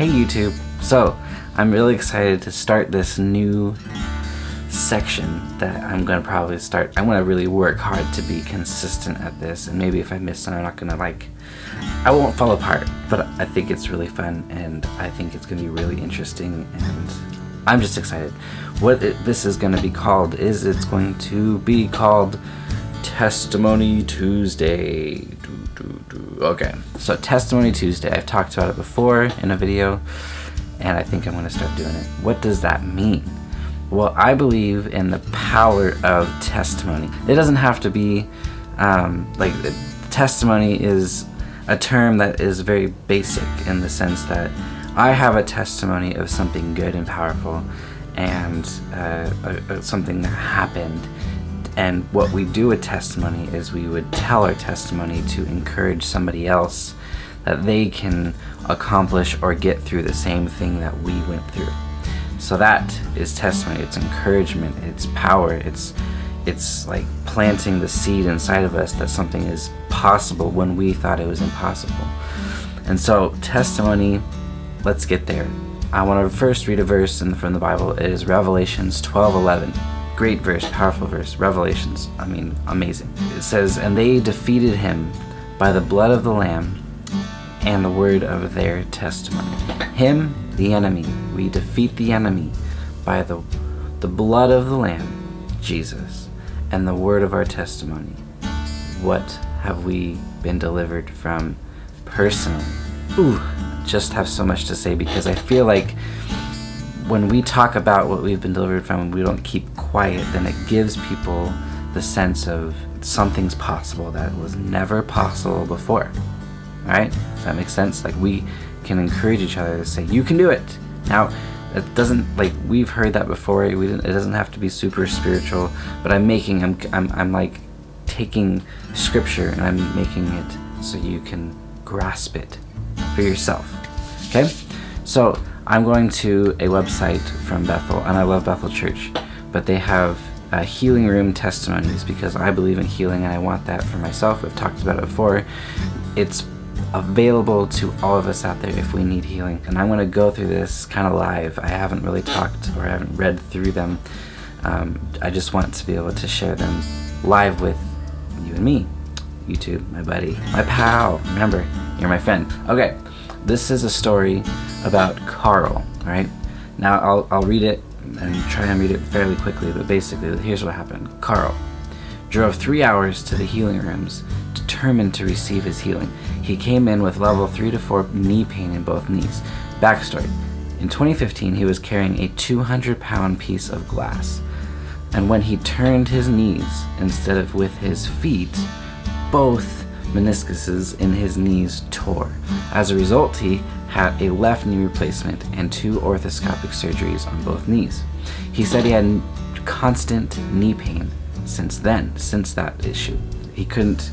Hey YouTube! So, I'm really excited to start this new section that I'm going to probably start. I'm going to really work hard to be consistent at this, and maybe if I miss some, I'm not going to I won't fall apart, but I think it's really fun, and I think it's going to be really interesting, and I'm just excited. What this is going to be called is it's going to be called Testimony Tuesday. Okay, so Testimony Tuesday. I've talked about it before in a video, and I think I'm going to start doing it. What does that mean? Well, I believe in the power of testimony. It doesn't have to be testimony is a term that is very basic in the sense that I have a testimony of something good and powerful, and something that happened. And what we do with testimony is we would tell our testimony to encourage somebody else that they can accomplish or get through the same thing that we went through. So that is testimony. It's encouragement. It's power. It's like planting the seed inside of us that something is possible when we thought it was impossible. And so testimony, let's get there. I want to first read a verse from the Bible. It is Revelations 12:11. Great verse, powerful verse. Revelations, amazing. It says, "And they defeated him by the blood of the Lamb and the word of their testimony." Him, the enemy. We defeat the enemy by the blood of the Lamb, Jesus, and the word of our testimony. What have we been delivered from personally? Just have so much to say, because I feel like when we talk about what we've been delivered from and we don't keep quiet, then it gives people the sense of something's possible that was never possible before. Alright? Does that make sense? Like, we can encourage each other to say, you can do it. Now, it doesn't, we've heard that before. It doesn't have to be super spiritual, but I'm taking scripture and I'm making it so you can grasp it for yourself. Okay? So, I'm going to a website from Bethel, and I love Bethel Church, but they have healing room testimonies because I believe in healing and I want that for myself. We've talked about it before. It's available to all of us out there if we need healing, and I'm going to go through this kind of live. I haven't really talked or I haven't read through them. I just want to be able to share them live with you and me. YouTube, my buddy, my pal. Remember, you're my friend. Okay, this is a story about Carl. Alright, now I'll read it and try and read it fairly quickly, but basically here's what happened. Carl drove 3 hours to the healing rooms, determined to receive his healing. He came in with level 3 to 4 knee pain in both knees. Backstory: in 2015 he was carrying a 200-pound piece of glass, and when he turned his knees instead of with his feet, both meniscuses in his knees tore. As a result, he had a left knee replacement and 2 orthoscopic surgeries on both knees. He said he had constant knee pain since that issue. He couldn't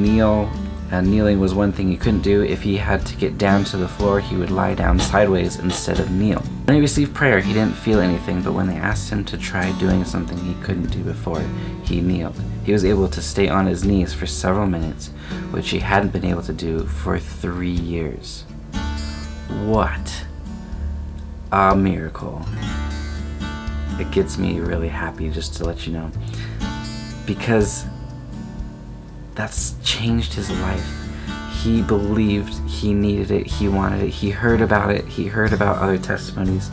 kneel, and kneeling was one thing he couldn't do. If he had to get down to the floor, he would lie down sideways instead of kneel. When he received prayer, he didn't feel anything, but when they asked him to try doing something he couldn't do before, he kneeled. He was able to stay on his knees for several minutes, which he hadn't been able to do for 3 years. What a miracle. It gets me really happy, just to let you know, because that's changed his life. He believed, he needed it, he wanted it, he heard about it, he heard about other testimonies,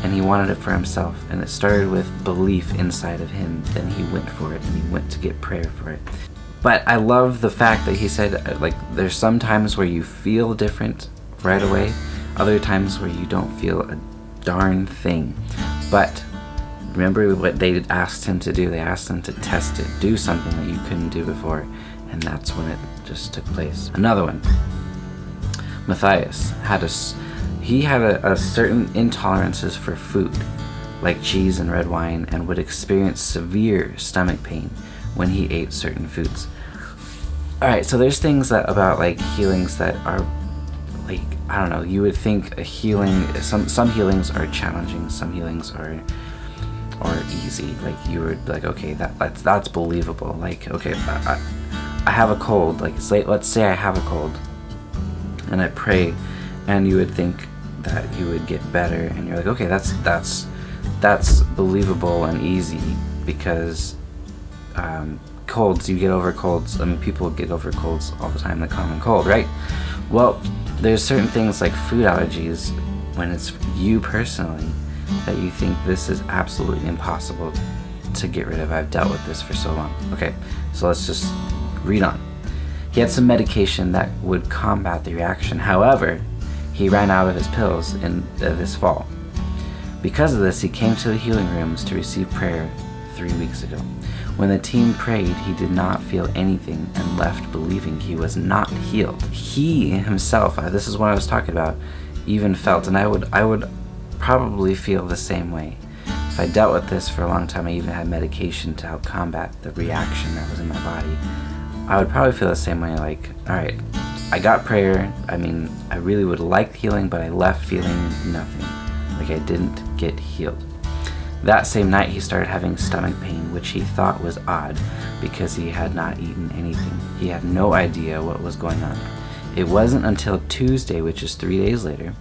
and he wanted it for himself. And it started with belief inside of him. Then he went for it, and he went to get prayer for it. But I love the fact that he said, there's some times where you feel different right away, other times where you don't feel a darn thing. But remember what they asked him to do. They asked him to test it, do something that you couldn't do before, and that's when it just took place. Another one, Matthias had a certain intolerances for food, like cheese and red wine, and would experience severe stomach pain when he ate certain foods. Alright, so there's things about healings that are I don't know, you would think a healing, some healings are challenging, some healings are easy. You would be okay, that's believable. Okay, I have a cold. Let's say I have a cold, and I pray and you would think that you would get better, and you're like, okay, that's believable and easy, because colds, you get over colds. I mean, people get over colds all the time, the common cold, right? Well, there's certain things like food allergies, when it's you personally, that you think this is absolutely impossible to get rid of. I've dealt with this for so long. Okay, so let's just read on. He had some medication that would combat the reaction. However, he ran out of his pills in this fall. Because of this, he came to the healing rooms to receive prayer 3 weeks ago. When the team prayed, he did not feel anything and left believing he was not healed. He himself, this is what I was talking about, even felt, and I would probably feel the same way. If I dealt with this for a long time, I even had medication to help combat the reaction that was in my body, I would probably feel the same way, like, alright, I got prayer, I mean, I really would like healing, but I left feeling nothing, like I didn't get healed. That same night, he started having stomach pain, which he thought was odd because he had not eaten anything. He had no idea what was going on. It wasn't until Tuesday, which is 3 days later,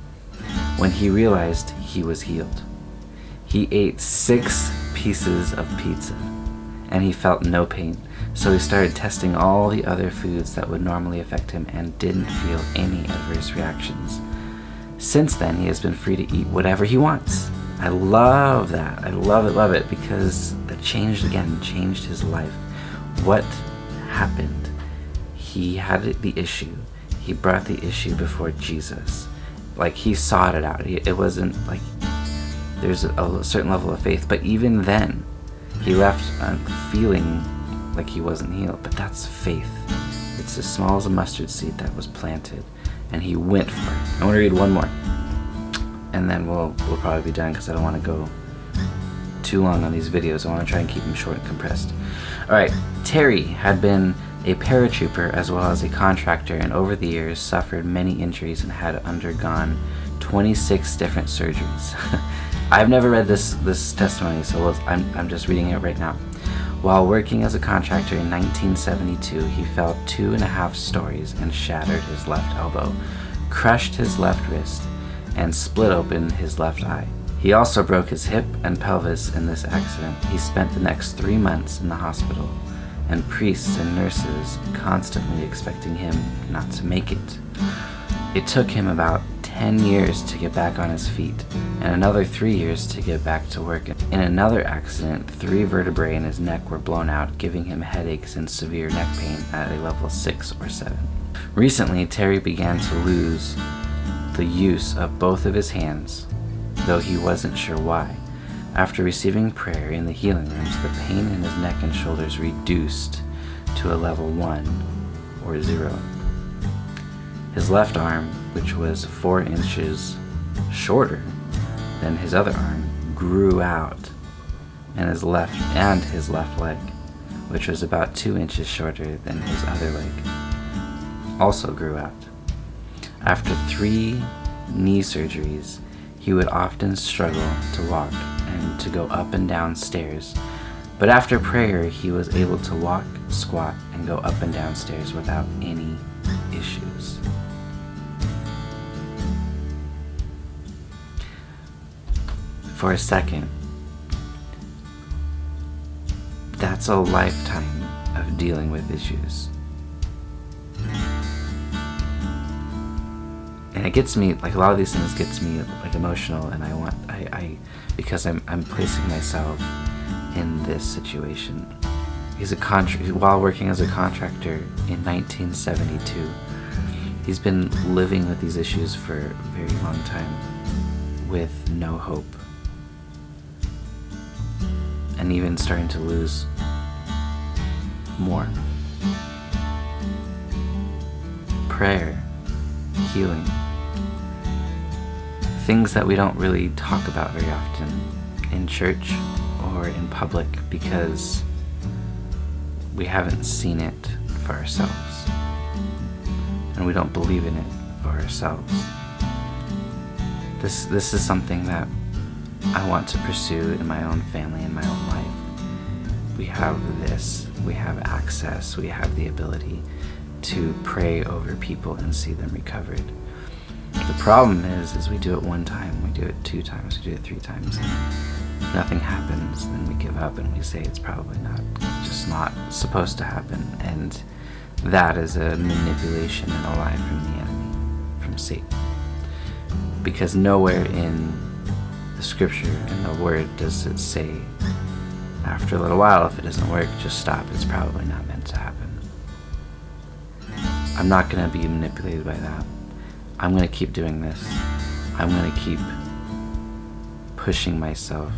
when he realized he was healed. He ate 6 pieces of pizza, and he felt no pain. So he started testing all the other foods that would normally affect him and didn't feel any adverse reactions. Since then, he has been free to eat whatever he wants. I love that. I love it, because that changed his life. What happened? He had the issue. He brought the issue before Jesus. Like, he sought it out. It wasn't like there's a certain level of faith, but even then, he left feeling like he wasn't healed. But that's faith. It's as small as a mustard seed that was planted, and he went for it. I want to read one more, and then we'll probably be done, because I don't want to go too long on these videos. I want to try and keep them short and compressed. Alright, Terry had been a paratrooper as well as a contractor, and over the years suffered many injuries and had undergone 26 different surgeries. I've never read this testimony, so I'm just reading it right now. While working as a contractor in 1972, he fell 2.5 stories and shattered his left elbow, crushed his left wrist, and split open his left eye. He also broke his hip and pelvis in this accident. He spent the next 3 months in the hospital, and priests and nurses constantly expecting him not to make it. It took him about 10 years to get back on his feet, and another 3 years to get back to work. In another accident, 3 vertebrae in his neck were blown out, giving him headaches and severe neck pain at a level 6 or 7. Recently, Terry began to lose the use of both of his hands, though he wasn't sure why. After receiving prayer in the healing rooms, the pain in his neck and shoulders reduced to a level 1 or 0. His left arm, which was 4 inches shorter than his other arm, grew out, and his left leg, which was about 2 inches shorter than his other leg, also grew out. After 3 knee surgeries, he would often struggle to walk and to go up and down stairs, but after prayer he was able to walk, squat, and go up and down stairs without any issues. For a second, that's a lifetime of dealing with issues. And it gets me, like, a lot of these things gets me like emotional, and I because I'm placing myself in this situation. While working as a contractor in 1972, he's been living with these issues for a very long time with no hope, and even starting to lose more. Prayer, healing, things that we don't really talk about very often in church or in public because we haven't seen it for ourselves, and we don't believe in it for ourselves. This is something that I want to pursue in my own family, in my own life. We have this, we have access, we have the ability to pray over people and see them recovered. The problem is we do it one time, we do it 2 times, we do it 3 times, and nothing happens. Then we give up and we say it's probably just not supposed to happen. And that is a manipulation and a lie from the enemy, from Satan. Because nowhere in the scripture, in the word, does it say, after a little while, if it doesn't work, just stop. It's probably not meant to happen. I'm not going to be manipulated by that. I'm going to keep doing this. I'm going to keep pushing myself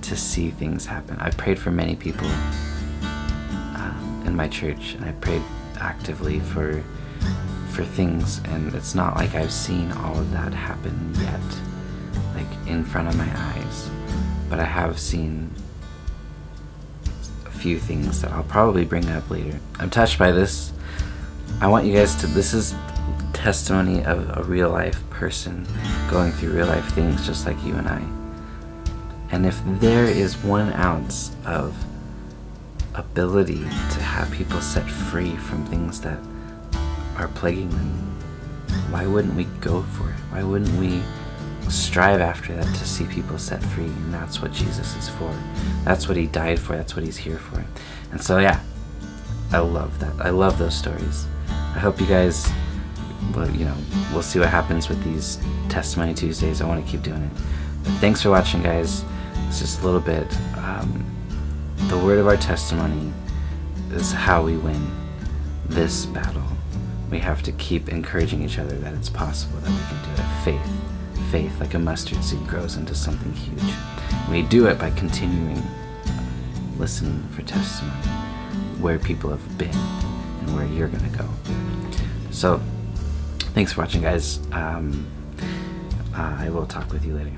to see things happen. I've prayed for many people in my church, and I prayed actively for things, and it's not like I've seen all of that happen yet, like in front of my eyes, but I have seen a few things that I'll probably bring up later. I'm touched by this. I want you guys to, this is testimony of a real life person going through real life things just like you and I. And if there is 1 ounce of ability to have people set free from things that are plaguing them, why wouldn't we go for it? Why wouldn't we strive after that, to see people set free? And that's what Jesus is for. That's what he died for. That's what he's here for. And so yeah, I love that. I love those stories. I hope you guys, well, we'll see what happens with these Testimony Tuesdays. I want to keep doing it. But thanks for watching, guys. It's just a little bit. The word of our testimony is how we win this battle. We have to keep encouraging each other that it's possible, that we can do it. Faith, like a mustard seed, grows into something huge. We do it by continuing listening for testimony, where people have been and where you're going to go. So, thanks for watching, guys. I will talk with you later.